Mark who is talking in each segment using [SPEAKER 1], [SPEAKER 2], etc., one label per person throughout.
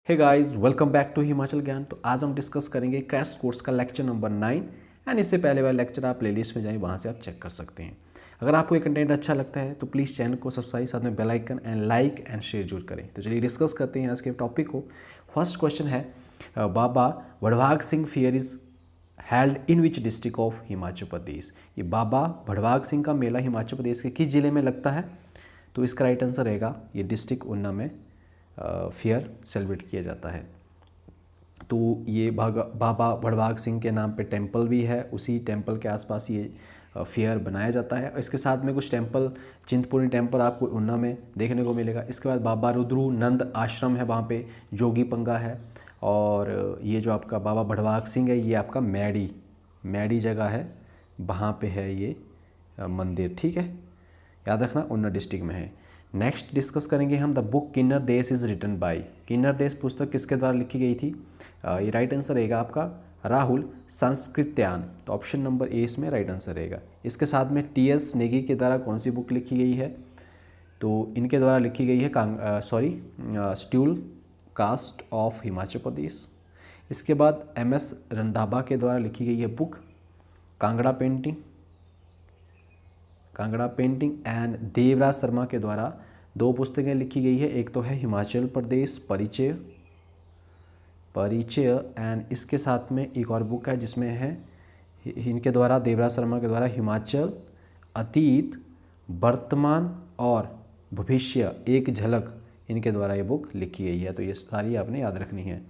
[SPEAKER 1] Hey guys, welcome back to Himachal Gyan. तो आज हम डिस्कस करेंगे क्रैश कोर्स का लेक्चर नंबर 9 एंड इससे पहले वाला लेक्चर आप प्लेलिस्ट में जाएं, वहाँ से आप चेक कर सकते हैं। अगर आपको ये कंटेंट अच्छा लगता है तो प्लीज़ चैनल को सब्सक्राइब, साथ में bell icon and like and share जरूर करें। तो चलिए डिस्कस करते हैं आज के टॉपिक को। फर्स्ट क्वेश्चन है, Baba Bhadwag Singh fair is held in which district of Himachal Pradesh. ये बाबा भड़वाग सिंह का मेला हिमाचल प्रदेश के किस जिले में लगता है? तो इसका राइट आंसर रहेगा ये डिस्ट्रिक्ट ऊना में फेयर सेलिब्रेट किया जाता है। तो ये बाबा भड़वाग सिंह के नाम पे टेंपल भी है, उसी टेंपल के आसपास ये फेयर बनाया जाता है। इसके साथ में कुछ टेंपल, चिंतपूर्णी टेंपल आपको ऊना में देखने को मिलेगा। इसके बाद बाबा रुद्रू नंद आश्रम है, वहाँ पे जोगी पंगा है। और ये जो आपका बाबा भड़वाग सिंह है, ये आपका मैडी जगह है, वहाँ पे है ये मंदिर। ठीक है, याद रखना ऊना डिस्ट्रिक्ट में है। नेक्स्ट डिस्कस करेंगे हम द बुक किन्नर देश इज़ रिटन बाय। किन्नर देश पुस्तक किसके द्वारा लिखी गई थी? ये राइट आंसर रहेगा आपका राहुल संस्कृत्यान। तो ऑप्शन नंबर ए इसमें राइट आंसर रहेगा। इसके साथ में टी.एस. नेगी के द्वारा कौन सी बुक लिखी गई है? तो इनके द्वारा लिखी गई है स्ट्यूल कास्ट ऑफ हिमाचल प्रदेश। इसके बाद एम.एस. रंधावा के द्वारा लिखी गई है book Kangra painting and Devraj Sharma के द्वारा दो पुस्तकें लिखी गई है। एक तो है हिमाचल प्रदेश परिचय एंड इसके साथ में एक और बुक है जिसमें है इनके द्वारा, देवराज शर्मा के द्वारा, हिमाचल अतीत, वर्तमान और भविष्य एक झलक, इनके द्वारा ये बुक लिखी गई है। तो ये सारी आपने याद रखनी है।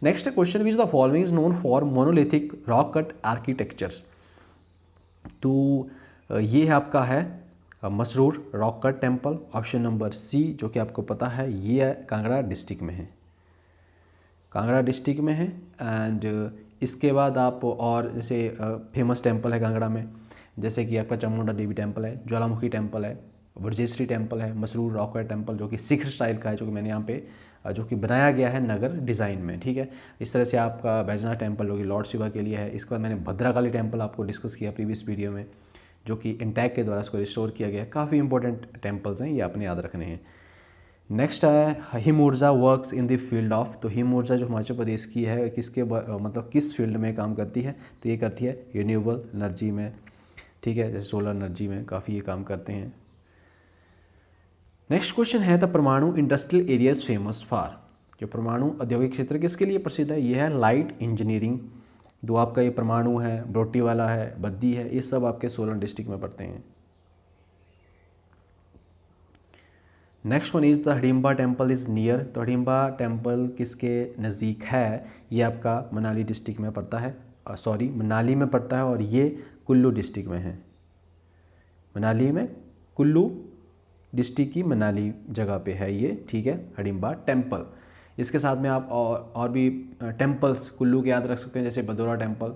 [SPEAKER 1] Next question, which the following is known for monolithic rock cut architectures. तो ये आपका है Masroor rock cut temple. Option number C, जो कि आपको पता है, ये कांगड़ा डिस्ट्रिक्ट में है। एंड इसके बाद आप और जैसे फेमस टेम्पल है कांगड़ा में, जैसे कि आपका चामुंडा देवी टेम्पल है, ज्वालामुखी टेम्पल है, वर्जेश्वरी टेम्पल है, मसरूर रॉक कट टेम्पल जो कि सिख स्टाइल का है, जो कि मैंने यहाँ पे जो कि बनाया गया है नगर डिज़ाइन में। ठीक है, इस तरह से आपका बैजनाथ टेम्पल जो कि लॉर्ड शिवा के लिए है। इसके बाद मैंने भद्रकाली टेम्पल आपको डिस्कस किया प्रीवियस वीडियो में, जो कि इंटैक के द्वारा इसको रिस्टोर किया गया है। काफ़ी इंपॉर्टेंट टेम्पल्स हैं, ये आपने याद रखने हैं। नेक्स्ट है हिम ऊर्जा works in the field of. तो हिम ऊर्जा जो हिमाचल प्रदेश की है, किस फील्ड में काम करती है? तो ये करती है रिन्यूएबल एनर्जी में। ठीक है, जैसे सोलर एनर्जी में काफ़ी ये काम करते हैं। नेक्स्ट क्वेश्चन है, द परमाणु इंडस्ट्रियल एरियाज फेमस फॉर। जो परमाणु औद्योगिक क्षेत्र किसके लिए प्रसिद्ध है? ये है लाइट इंजीनियरिंग। दो आपका ये परमाणु है, ब्रोटी वाला है, बद्दी है, ये सब आपके सोलन डिस्ट्रिक्ट में पड़ते हैं। Next one is the Hadimba temple is near. तो हडिम्बा टेम्पल किसके नज़दीक है? ये आपका मनाली डिस्ट्रिक्ट में पड़ता है, मनाली में पड़ता है, और ये कुल्लू डिस्ट्रिक्ट में है। मनाली में, कुल्लू डिस्ट्रिक्ट की मनाली जगह पे है ये। ठीक है, हडिम्बा टेम्पल। इसके साथ में आप और भी टेम्पल्स कुल्लू के याद रख सकते हैं, जैसे बदौरा टेम्पल,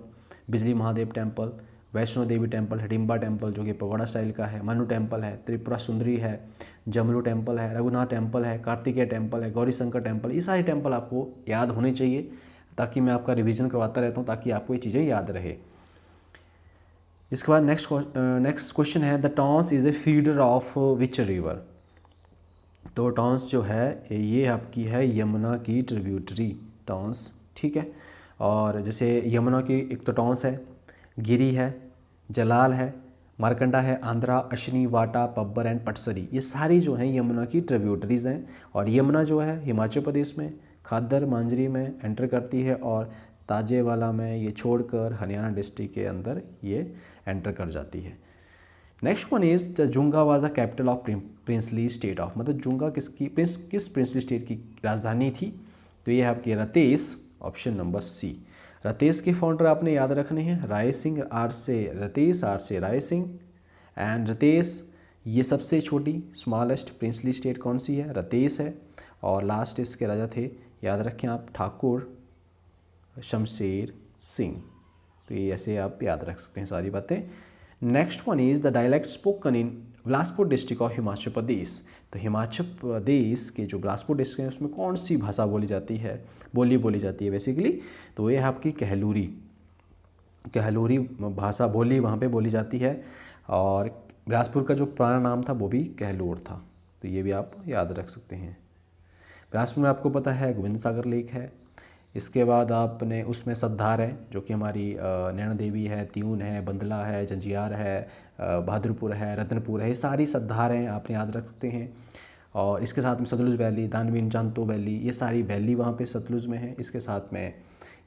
[SPEAKER 1] बिजली Mahadev temple, Vaishno Devi temple, Hadimba temple जो कि पगोड़ा स्टाइल का है, मनु टेम्पल है, त्रिपुरा सुंदरी है, जमरू टेम्पल है, रघुनाथ टेम्पल है, कार्तिकेय टेम्पल है, गौरी शंकर टेम्पल। ये सारे टेम्पल आपको याद होने चाहिए, ताकि मैं आपका रिवीजन करवाता रहता हूँ, ताकि आपको ये चीज़ें याद रहे। इसके बाद नेक्स्ट क्वेश्चन है, the Tons is a feeder of which river. तो टॉन्स जो है ये आपकी है यमुना की ट्रिब्यूटरी टॉन्स। ठीक है, और जैसे यमुना की एक तो टॉन्स है, गिरी है, जलाल है, मारकंडा है, आंध्रा, अश्नी, वाटा, पब्बर एंड पटसरी, ये सारी जो हैं यमुना की ट्रिब्यूटरीज़ हैं। और यमुना जो है हिमाचल प्रदेश में खादर मांजरी में एंटर करती है, और ताजेवाला में ये छोड़कर हरियाणा डिस्ट्रिक्ट के अंदर ये एंटर कर जाती है। Next one is Junga was the capital of princely state of. मतलब जुंगा किस प्रिंसली स्टेट की राजधानी थी? तो ये है आपकी Ratesh, option number C. Ratesh के फाउंडर आपने याद रखने हैं, राय सिंह, रतेश आर से राय सिंह। एंड रतेश, ये सबसे छोटी स्मॉलेस्ट प्रिंसली स्टेट कौन सी है? रतेश है। और लास्ट इसके राजा थे, याद रखें आप, ठाकुर शमशेर सिंह। तो ये ऐसे आप याद रख सकते हैं सारी बातें। Next one is the dialect spoken in Bilaspur district of Himachal Pradesh. तो हिमाचल प्रदेश के जो बिलासपुर डिस्ट्रिक्ट है उसमें कौन सी भाषा बोली जाती है बेसिकली? तो ये है आपकी कहलूरी भाषा बोली वहाँ पे बोली जाती है। और बिलासपुर का जो पुराना नाम था वो भी कहलूर था। तो ये भी आप याद रख सकते हैं। बिलासपुर में आपको पता है गोविंद सागर लेक है। इसके बाद आपने उसमें सद्धार है जो कि हमारी नैना देवी है, त्यून है, बंदला है, जंजियार है, बहादुरपुर है, रतनपुर है, ये सारी सद्धार हैं, आप याद रख सकते हैं। और इसके साथ में सतलुज वैली, दानवीन जानतो वैली, ये सारी वैली वहाँ पे सतलुज में है। इसके साथ में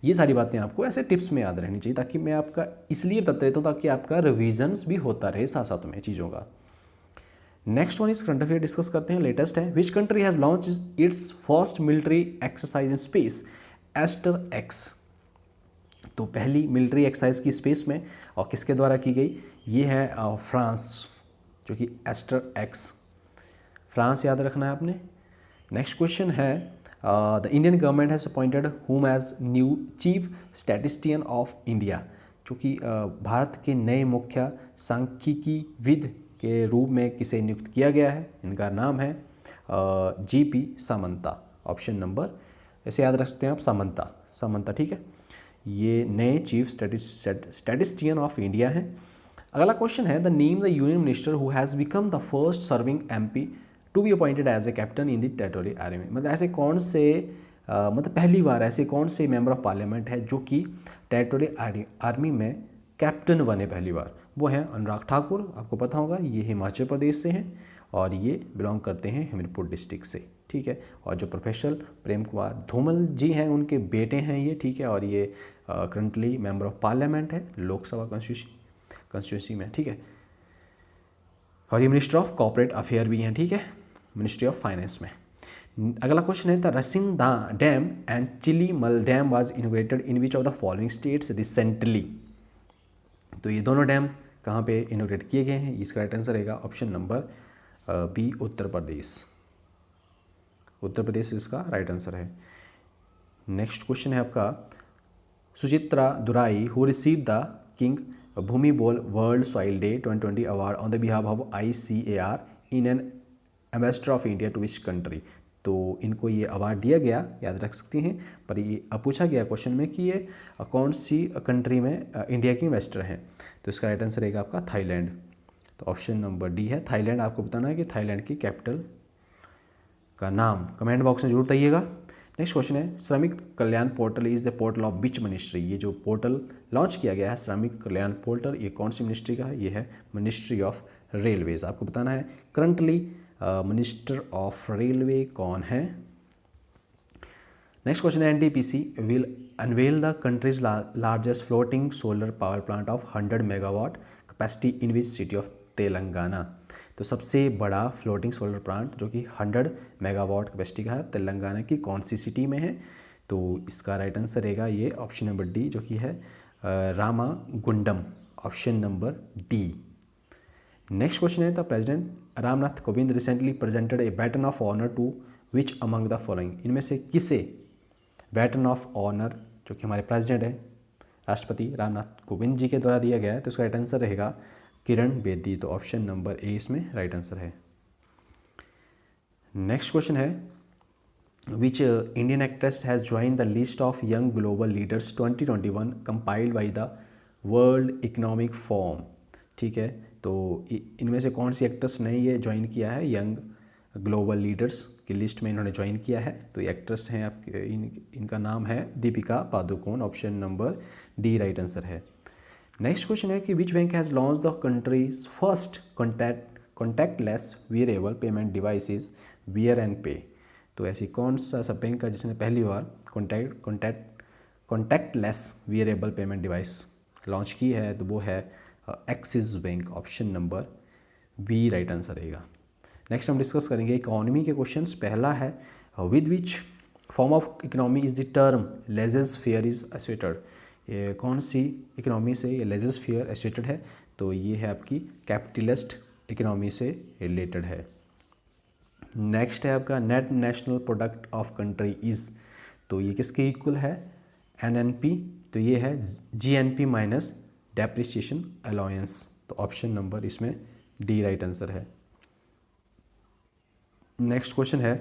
[SPEAKER 1] ये सारी बातें आपको ऐसे टिप्स में याद रहनी चाहिए, ताकि मैं आपका इसलिए बताता रहता हूँ ताकि आपका रिविजन्स भी होता रहे साथ साथ में चीज़ों का। Next one is current affair discuss करते हैं। लेटेस्ट है, which country has launch its first military exercise in space, Aster X. तो पहली मिलिट्री एक्सरसाइज की स्पेस में और किसके द्वारा की गई, ये है फ्रांस, जो कि एस्टर एक्स, फ्रांस याद रखना है आपने। नेक्स्ट क्वेश्चन है, the Indian government has appointed whom as new chief statistician of India, जो कि भारत के नए मुख्य सांख्यिकीविद के रूप में किसे नियुक्त किया गया है, इनका नाम है जीपी सामंता। ऑप्शन नंबर ऐसे याद रख सकते हैं आप, सामंता, सामंता, ठीक है। ये नए चीफ स्टैटिस्टियन ऑफ इंडिया हैं। अगला क्वेश्चन है, the name the union minister who has become the first serving MP to be appointed as a captain in the territorial army. मतलब ऐसे कौन से मतलब पहली बार ऐसे कौन से मेंबर ऑफ पार्लियामेंट है जो कि टेरिटोरियल आर्मी में कैप्टन बने पहली बार, वो हैं अनुराग ठाकुर। आपको पता होगा ये हिमाचल प्रदेश से हैं और ये बिलोंग करते हैं हमीरपुर डिस्ट्रिक्ट से, ठीक है। और जो प्रोफेसर प्रेम कुमार धूमल जी हैं उनके बेटे हैं ये, ठीक है। और ये करंटली मेंबर ऑफ पार्लियामेंट है लोकसभा कॉन्स्टिट्यूंसी में, ठीक है। और ये मिनिस्टर ऑफ कॉर्पोरेट अफेयर भी हैं, ठीक है, मिनिस्ट्री ऑफ फाइनेंस में। अगला क्वेश्चन है, the Rasin dam and Chilimal dam was inaugurated in which of the following states recently. तो ये दोनों डैम कहाँ पे इनोग्रेट किए गए हैं, इसका राइट आंसर रहेगा option number B, Uttar Pradesh. Uttar Pradesh इसका राइट आंसर है। नेक्स्ट क्वेश्चन है आपका, Suchitra Durai who receive the king Bhumibol world soil day 2020 award on the behalf of ICAR in an ambassador of India to which country. तो इनको ये award दिया गया, याद रख सकते हैं। पर ये अब पूछा गया क्वेश्चन में कि ये कौन सी कंट्री में इंडिया की इन्वेस्टर हैं, तो इसका राइट आंसर रहेगा आपका थाईलैंड। तो ऑप्शन नंबर डी है थाईलैंड। आपको बताना है कि थाईलैंड की कैपिटल का नाम कमेंट बॉक्स में जरूर बताइएगा। नेक्स्ट क्वेश्चन है, Shramik Kalyan portal is the portal of which ministry. ये जो पोर्टल लॉन्च किया गया है श्रमिक कल्याण पोर्टल, ये कौन सी मिनिस्ट्री का है, ये है मिनिस्ट्री ऑफ रेलवेज। आपको बताना है करंटली मिनिस्टर ऑफ रेलवे कौन है। नेक्स्ट क्वेश्चन है, NTPC will unwell the countries largest floating solar power plant of 100 megawatt capacity in which city of Telangana. तो सबसे बड़ा फ्लोटिंग सोलर प्लांट जो कि 100 मेगावाट कैपेसिटी का है, तेलंगाना की कौन सी सिटी में है। तो इसका राइट आंसर रहेगा ये ऑप्शन नंबर डी, जो कि है Ramagundam, option number D. Next question है, the president Ramnath Kovind recently presented a baton of honour to which among the following. इनमें से किसे बैटन ऑफ ऑनर, जो कि हमारे प्रेसिडेंट है राष्ट्रपति रामनाथ कोविंद जी के द्वारा दिया गया है, तो इसका राइट आंसर रहेगा किरण बेदी। तो ऑप्शन नंबर ए इसमें राइट आंसर है। नेक्स्ट क्वेश्चन है, which Indian actress has join the list of young global leaders 2021 compiled by the world economic forum. ठीक है, तो इनमें से कौन सी एक्ट्रेस ने ये ज्वाइन किया है, यंग ग्लोबल लीडर्स की लिस्ट में इन्होंने ज्वाइन किया है। तो ये एक्ट्रेस हैं आपके, इनका नाम है Deepika Padukone. Option number D right answer है। नेक्स्ट क्वेश्चन है कि which bank has launch the countries first contactless wearable payment devices wear and पे। तो ऐसी कौन सा सब बैंक है जिसने पहली बार contactless wearable payment device launch की है, तो वो है Axis bank. Option number B right answer रहेगा। नेक्स्ट हम डिस्कस करेंगे इकोनॉमी के क्वेश्चंस। पहला है, with which form of economy is the term laissez faire is associated. ये कौन सी इकोनॉमी से ये लेजर्स फेयर एसोसिएटेड है, तो ये है आपकी कैपिटलिस्ट इकोनॉमी से रिलेटेड है। नेक्स्ट है आपका net national product of country is, तो ये किसके इक्वल है, NNP। तो ये है GNP माइनस डेप्रिसिएशन अलाउंस। तो ऑप्शन नंबर इसमें डी राइट आंसर है। नेक्स्ट क्वेश्चन है,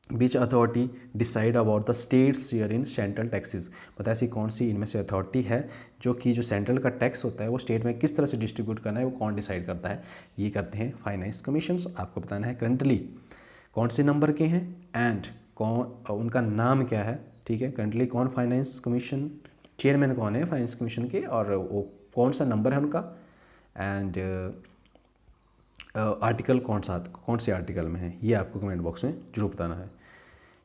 [SPEAKER 1] which authority decide about the state's share in central taxes. मतलब ऐसी कौन सी इनमें से अथॉरिटी है जो कि जो सेंट्रल का टैक्स होता है वो स्टेट में किस तरह से डिस्ट्रीब्यूट करना है, वो कौन डिसाइड करता है, ये करते हैं फाइनेंस कमीशंस। आपको बताना है करंटली कौन से नंबर के हैं एंड कौन उनका नाम क्या है, ठीक है। करंटली कौन फाइनेंस कमीशन चेयरमैन कौन है फाइनेंस कमीशन के, और वो कौन सा नंबर है उनका, एंड आर्टिकल कौन से आर्टिकल में है, ये आपको कमेंट बॉक्स में जरूर बताना है।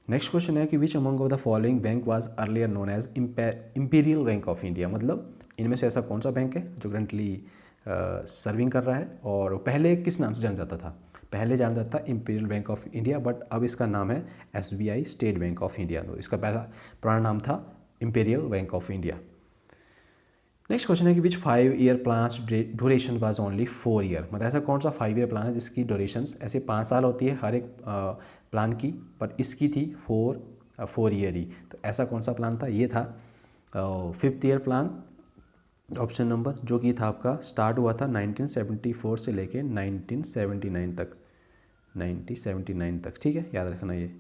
[SPEAKER 1] नेक्स्ट क्वेश्चन है कि which among of the following bank was earlier known as imperial bank of India, मतलब इनमें से ऐसा कौन सा बैंक है जो करंटली सर्विंग कर रहा है, और पहले किस नाम से जाना जाता था। पहले जाना जाता था imperial bank of India, but अब इसका नाम है SBI state bank of India. तो इसका पहला पुराना नाम था imperial bank of India. Next question है कि विच 5 year plans duration was only 4 year, मतलब ऐसा कौन सा 5 ईयर प्लान है जिसकी ड्यूरेशंस ऐसे 5 साल होती है हर एक प्लान की, पर इसकी थी 4 ईयर ही। तो ऐसा कौन सा प्लान था, ये था 5th year plan, option number, जो कि था आपका स्टार्ट हुआ था 1974 से लेके 1979 तक, 1979 तक, ठीक है, याद रखना ये।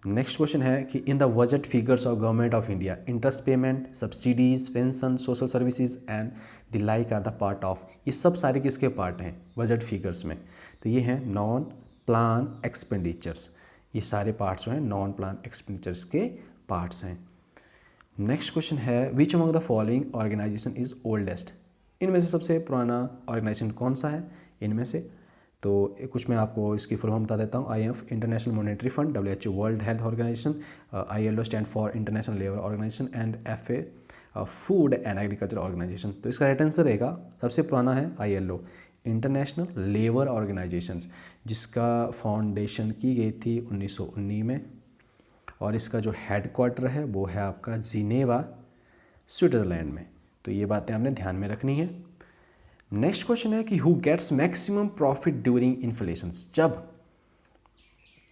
[SPEAKER 1] नेक्स्ट क्वेश्चन है कि in the budget figures of government of India interest payment, subsidies, pension, social services and the like are the part of, ये सब सारे किसके पार्ट हैं बजट फिगर्स में, तो ये हैं नॉन प्लान एक्सपेंडिचर्स, ये सारे पार्ट्स जो हैं नॉन प्लान एक्सपेंडिचर्स के पार्ट्स हैं। नेक्स्ट क्वेश्चन है which among the following organization is oldest, इनमें से सबसे पुराना ऑर्गेनाइजेशन कौन सा है इनमें से, तो कुछ मैं आपको इसकी फुल फॉर्म बता देता हूँ। IMF international monetary fund, WHO world health organization, ILO stand for international labour organization and FA food and agriculture organization. तो इसका राइट आंसर रहेगा, सबसे पुराना है ILO इंटरनेशनल लेबर ऑर्गेनाइजेशन, जिसका फाउंडेशन की गई थी 1919 में, और इसका जो हेडक्वार्टर है वो है आपका जिनेवा स्विट्ज़रलैंड में। तो ये बातें आपने ध्यान में रखनी है। नेक्स्ट क्वेश्चन है कि who gets maximum profit during inflation, जब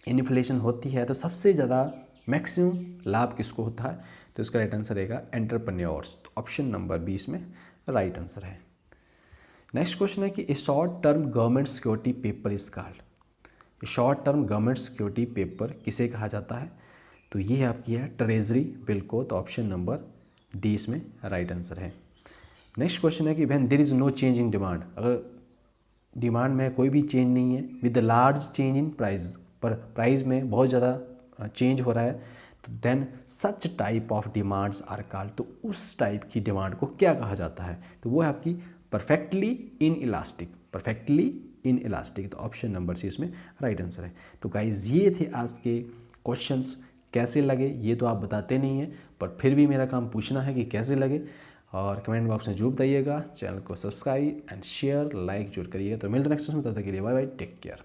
[SPEAKER 1] इन्फ्लेशन होती है तो सबसे ज़्यादा मैक्सिमम लाभ किसको होता है, तो इसका राइट आंसर रहेगा एंटरप्रेन्योर्स। तो ऑप्शन नंबर 20 में राइट आंसर है। नेक्स्ट क्वेश्चन है कि ए short term government security paper is called, short term government security paper किसे कहा जाता है, तो ये आपकी है ट्रेजरी बिल को। तो ऑप्शन नंबर डी इसमें राइट आंसर है। नेक्स्ट क्वेश्चन है कि when there is no change in demand, अगर डिमांड में कोई भी चेंज नहीं है, with large change in price, पर प्राइस में बहुत ज़्यादा चेंज हो रहा है, तो then such type of demands are called, तो उस टाइप की डिमांड को क्या कहा जाता है, तो वो है आपकी perfectly in elastic, perfectly in elastic. तो ऑप्शन नंबर सी इसमें राइट आंसर है। तो गाइज ये थे आज के क्वेश्चंस, कैसे लगे ये तो आप बताते नहीं हैं, पर फिर भी मेरा काम पूछना है कि कैसे लगे, और कमेंट बॉक्स में जरूर बताइएगा। चैनल को सब्सक्राइब एंड शेयर लाइक जरूर करिएगा। तो मिलते नेक्स्ट में, तब तक के लिए बाय बाय, टेक केयर।